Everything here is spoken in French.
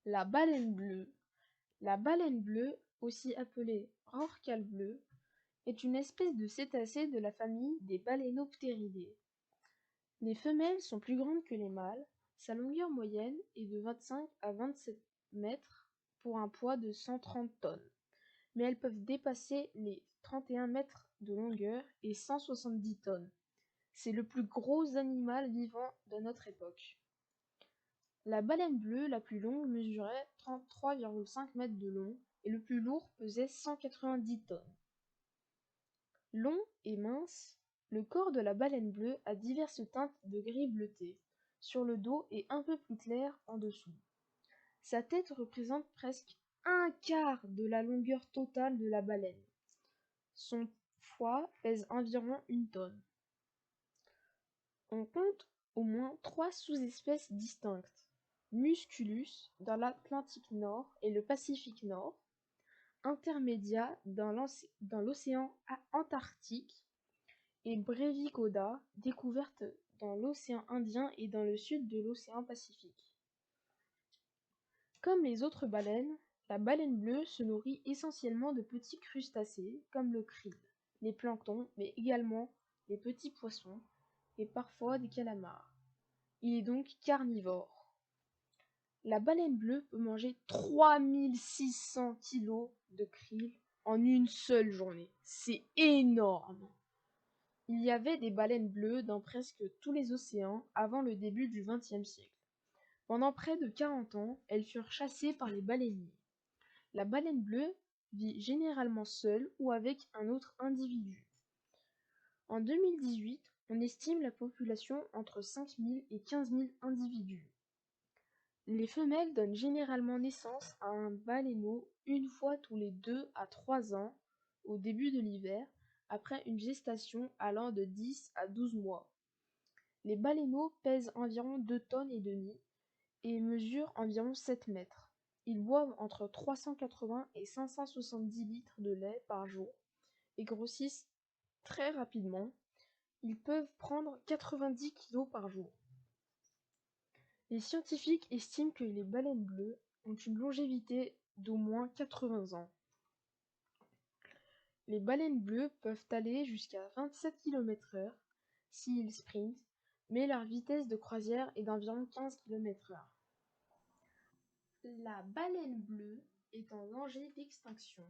La baleine bleue. La baleine bleue, aussi appelée rorqual bleu, est une espèce de cétacé de la famille des Balaenopteridae. Les femelles sont plus grandes que les mâles, sa longueur moyenne est de 25 à 27 mètres pour un poids de 130 tonnes, mais elles peuvent dépasser les 31 mètres de longueur et 170 tonnes. C'est le plus gros animal vivant de notre époque. La baleine bleue la plus longue mesurait 33,5 mètres de long et le plus lourd pesait 190 tonnes. Long et mince, le corps de la baleine bleue a diverses teintes de gris bleuté sur le dos et un peu plus clair en dessous. Sa tête représente presque un quart de la longueur totale de la baleine. Son foie pèse environ 1 tonne. On compte au moins 3 sous-espèces distinctes: Musculus dans l'Atlantique Nord et le Pacifique Nord, Intermedia dans l'océan Antarctique, et Brevicoda, découverte dans l'océan Indien et dans le sud de l'océan Pacifique. Comme les autres baleines, la baleine bleue se nourrit essentiellement de petits crustacés comme le krill, les planctons, mais également les petits poissons et parfois des calamars. Il est donc carnivore. La baleine bleue peut manger 3600 kg de krill en une seule journée. C'est énorme! Il y avait des baleines bleues dans presque tous les océans avant le début du XXe siècle. Pendant près de 40 ans, elles furent chassées par les baleiniers. La baleine bleue vit généralement seule ou avec un autre individu. En 2018, on estime la population entre 5 000 et 15 000 individus. Les femelles donnent généralement naissance à un baleineau une fois tous les 2 à 3 ans au début de l'hiver, après une gestation allant de 10 à 12 mois. Les baleineaux pèsent environ 2 tonnes et demie et mesurent environ 7 mètres. Ils boivent entre 380 et 570 litres de lait par jour et grossissent très rapidement. Ils peuvent prendre 90 kg par jour. Les scientifiques estiment que les baleines bleues ont une longévité d'au moins 80 ans. Les baleines bleues peuvent aller jusqu'à 27 km/h s'ils sprintent, mais leur vitesse de croisière est d'environ 15 km/h. La baleine bleue est en danger d'extinction.